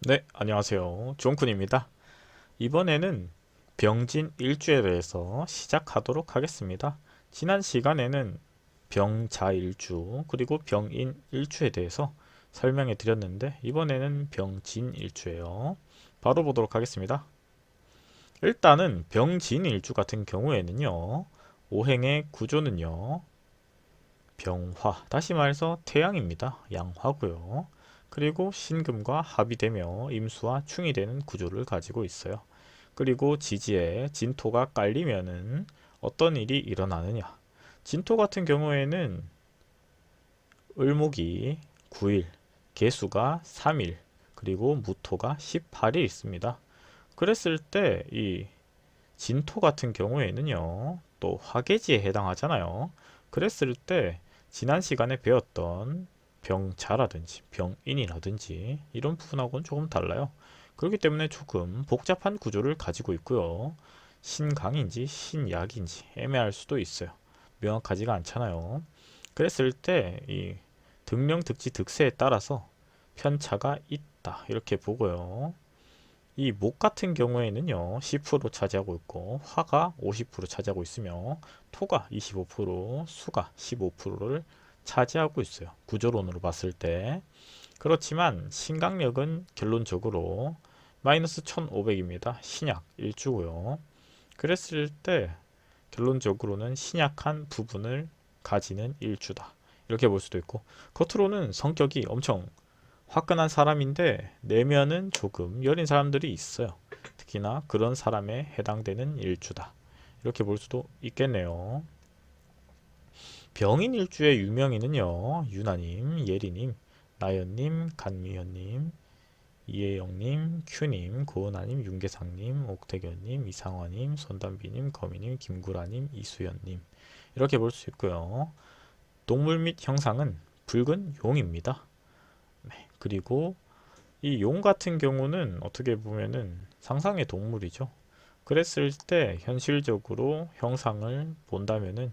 네, 안녕하세요. 존쿤입니다. 이번에는 병진 일주에 대해서 시작하도록 하겠습니다. 지난 시간에는 병자 일주, 그리고 병인 일주에 대해서 설명해 드렸는데, 이번에는 병진 일주예요. 바로 보도록 하겠습니다. 일단은 병진 일주 같은 경우에는요, 오행의 구조는요, 병화, 다시 말해서 태양입니다. 양화고요. 그리고 신금과 합이 되며 임수와 충이 되는 구조를 가지고 있어요. 그리고 지지에 진토가 깔리면은 어떤 일이 일어나느냐. 진토 같은 경우에는 을목이 9일, 계수가 3일, 그리고 무토가 18일 있습니다. 그랬을 때 이 진토 같은 경우에는요, 또 화계지에 해당하잖아요. 그랬을 때 지난 시간에 배웠던 병자라든지 병인이라든지 이런 부분하고는 조금 달라요. 그렇기 때문에 조금 복잡한 구조를 가지고 있고요. 신강인지 신약인지 애매할 수도 있어요. 명확하지가 않잖아요. 그랬을 때 이 득령, 득지, 득세에 따라서 편차가 있다 이렇게 보고요. 이 목 같은 경우에는요 10% 차지하고 있고 화가 50% 차지하고 있으며 토가 25%, 수가 15%를 차지하고 있어요. 구조론으로 봤을 때. 그렇지만 신강력은 결론적으로 마이너스 1500입니다. 신약 일주고요. 그랬을 때 결론적으로는 신약한 부분을 가지는 일주다. 이렇게 볼 수도 있고, 겉으로는 성격이 엄청 화끈한 사람인데 내면은 조금 여린 사람들이 있어요. 특히나 그런 사람에 해당되는 일주다. 이렇게 볼 수도 있겠네요. 병인 일주의 유명인은요. 유나님, 예리님, 나연님, 간미연님, 이혜영님, 큐님, 고은아님, 윤계상님, 옥태견님, 이상화님, 손담비님, 거미님, 김구라님, 이수연님 이렇게 볼 수 있고요. 동물 및 형상은 붉은 용입니다. 네, 그리고 이 용 같은 경우는 어떻게 보면은 상상의 동물이죠. 그랬을 때 현실적으로 형상을 본다면은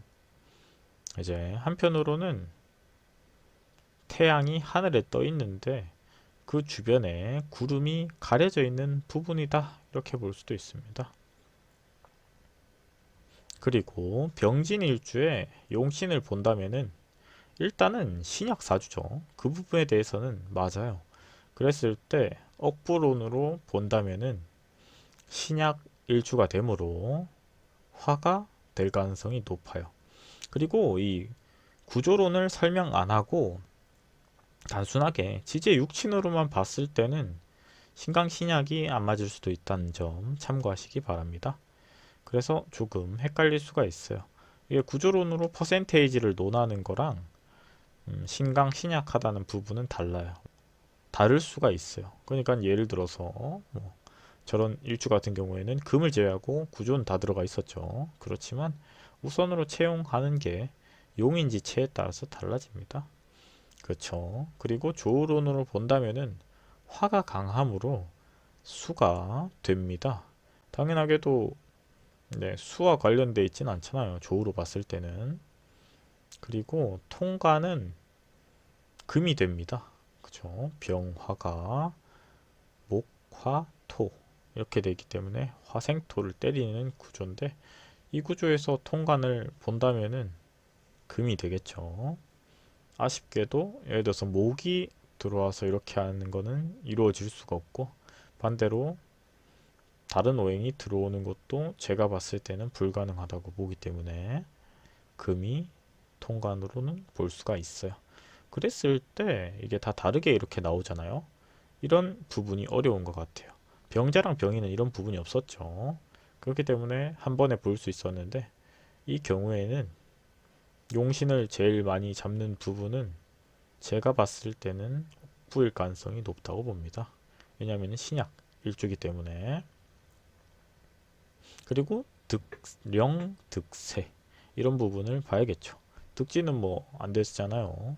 이제 한편으로는 태양이 하늘에 떠 있는데 그 주변에 구름이 가려져 있는 부분이다. 이렇게 볼 수도 있습니다. 그리고 병진일주에 용신을 본다면은 일단은 신약사주죠. 그 부분에 대해서는 맞아요. 그랬을 때 억부론으로 본다면은 신약 일주가 되므로 화가 될 가능성이 높아요. 그리고 이 구조론을 설명 안 하고 단순하게 지제 육친으로만 봤을 때는 신강 신약이 안 맞을 수도 있다는 점 참고하시기 바랍니다. 그래서 조금 헷갈릴 수가 있어요. 이게 구조론으로 퍼센테이지를 논하는 거랑 신강 신약하다는 부분은 달라요. 다를 수가 있어요. 그러니까 예를 들어서 뭐 저런 일주 같은 경우에는 금을 제외하고 구조는 다 들어가 있었죠. 그렇지만 우선으로 채용하는 게 용인지 체에 따라서 달라집니다. 그렇죠. 그리고 조우론으로 본다면은 화가 강함으로 수가 됩니다. 당연하게도 네, 수와 관련돼 있진 않잖아요. 조우로 봤을 때는. 그리고 통과는 금이 됩니다. 그죠? 병화가 목, 화, 토 이렇게 되기 때문에 화생토를 때리는 구조인데 이 구조에서 통관을 본다면은 금이 되겠죠. 아쉽게도 예를 들어서 목이 들어와서 이렇게 하는 거는 이루어질 수가 없고 반대로 다른 오행이 들어오는 것도 제가 봤을 때는 불가능하다고 보기 때문에 금이 통관으로는 볼 수가 있어요. 그랬을 때 이게 다 다르게 이렇게 나오잖아요. 이런 부분이 어려운 것 같아요. 병자랑 병인은 이런 부분이 없었죠. 그렇기 때문에 한 번에 볼 수 있었는데 이 경우에는 용신을 제일 많이 잡는 부분은 제가 봤을 때는 부일 가능성이 높다고 봅니다. 왜냐하면 신약 일주기 때문에. 그리고 득령, 득세 이런 부분을 봐야겠죠. 득지는 뭐 안 됐잖아요.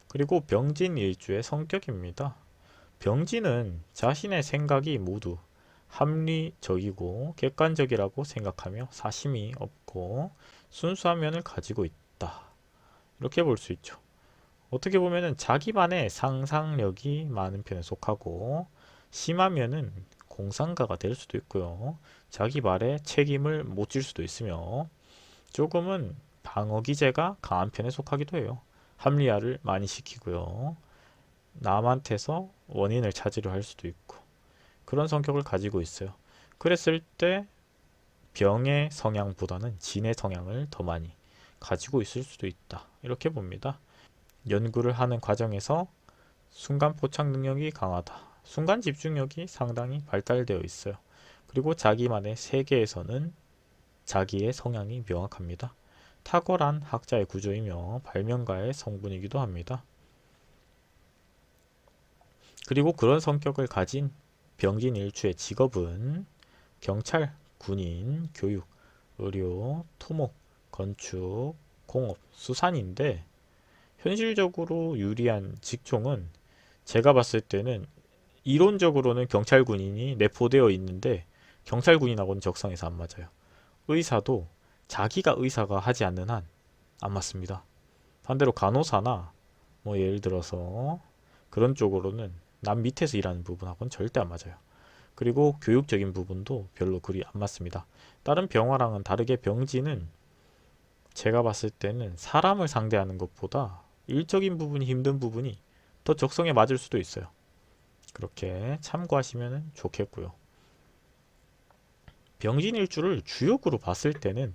그리고 병진 일주의 성격입니다. 병진은 자신의 생각이 모두 합리적이고 객관적이라고 생각하며 사심이 없고 순수한 면을 가지고 있다. 이렇게 볼 수 있죠. 어떻게 보면은 자기만의 상상력이 많은 편에 속하고 심하면은 공상가가 될 수도 있고요. 자기 말에 책임을 못 질 수도 있으며 조금은 방어 기제가 강한 편에 속하기도 해요. 합리화를 많이 시키고요. 남한테서 원인을 찾으려 할 수도 있고 그런 성격을 가지고 있어요. 그랬을 때 병의 성향보다는 진의 성향을 더 많이 가지고 있을 수도 있다. 이렇게 봅니다. 연구를 하는 과정에서 순간 포착 능력이 강하다. 순간 집중력이 상당히 발달되어 있어요. 그리고 자기만의 세계에서는 자기의 성향이 명확합니다. 탁월한 학자의 구조이며 발명가의 성분이기도 합니다. 그리고 그런 성격을 가진 병진일주의 직업은 경찰, 군인, 교육, 의료, 토목, 건축, 공업, 수산인데 현실적으로 유리한 직종은 제가 봤을 때는 이론적으로는 경찰군인이 내포되어 있는데 경찰군인하고는 적성에서 안 맞아요. 의사도 자기가 의사가 하지 않는 한 안 맞습니다. 반대로 간호사나 뭐 예를 들어서 그런 쪽으로는 남 밑에서 일하는 부분하고는 절대 안 맞아요. 그리고 교육적인 부분도 별로 그리 안 맞습니다. 다른 병화랑은 다르게 병진은 제가 봤을 때는 사람을 상대하는 것보다 일적인 부분이 힘든 부분이 더 적성에 맞을 수도 있어요. 그렇게 참고하시면 좋겠고요. 병진일주를 주역으로 봤을 때는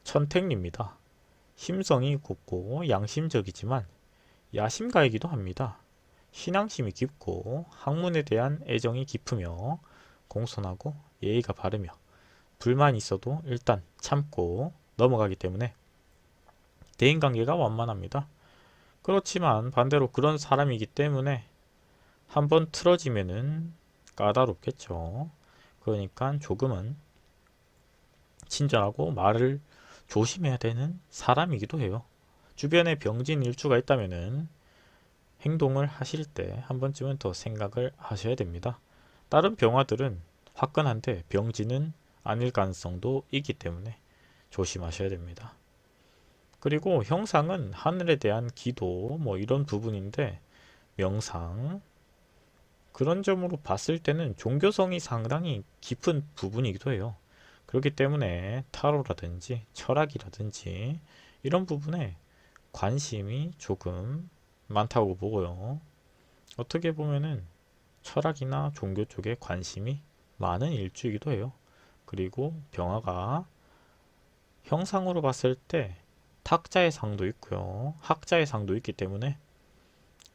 천택입니다. 심성이 곱고 양심적이지만 야심가이기도 합니다. 신앙심이 깊고 학문에 대한 애정이 깊으며 공손하고 예의가 바르며 불만이 있어도 일단 참고 넘어가기 때문에 대인관계가 완만합니다. 그렇지만 반대로 그런 사람이기 때문에 한번 틀어지면은 까다롭겠죠. 그러니까 조금은 친절하고 말을 조심해야 되는 사람이기도 해요. 주변에 병진 일주가 있다면은 행동을 하실 때 한 번쯤은 더 생각을 하셔야 됩니다. 다른 병화들은 화끈한데 병진은 아닐 가능성도 있기 때문에 조심하셔야 됩니다. 그리고 형상은 하늘에 대한 기도 뭐 이런 부분인데 명상 그런 점으로 봤을 때는 종교성이 상당히 깊은 부분이기도 해요. 그렇기 때문에 타로라든지 철학이라든지 이런 부분에 관심이 조금 많다고 보고요. 어떻게 보면은 철학이나 종교 쪽에 관심이 많은 일주이기도 해요. 그리고 병화가 형상으로 봤을 때 탁자의 상도 있고요. 학자의 상도 있기 때문에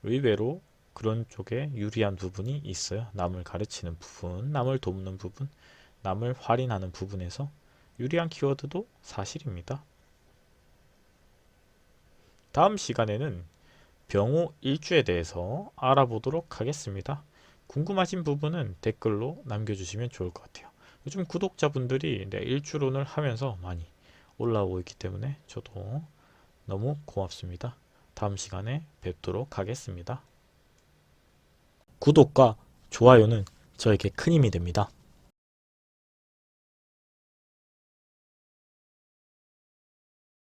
의외로 그런 쪽에 유리한 부분이 있어요. 남을 가르치는 부분, 남을 돕는 부분, 남을 활인하는 부분에서 유리한 키워드도 사실입니다. 다음 시간에는 병호 일주에 대해서 알아보도록 하겠습니다. 궁금하신 부분은 댓글로 남겨주시면 좋을 것 같아요. 요즘 구독자분들이 내 일주론을 하면서 많이 올라오고 있기 때문에 저도 너무 고맙습니다. 다음 시간에 뵙도록 하겠습니다. 구독과 좋아요는 저에게 큰 힘이 됩니다.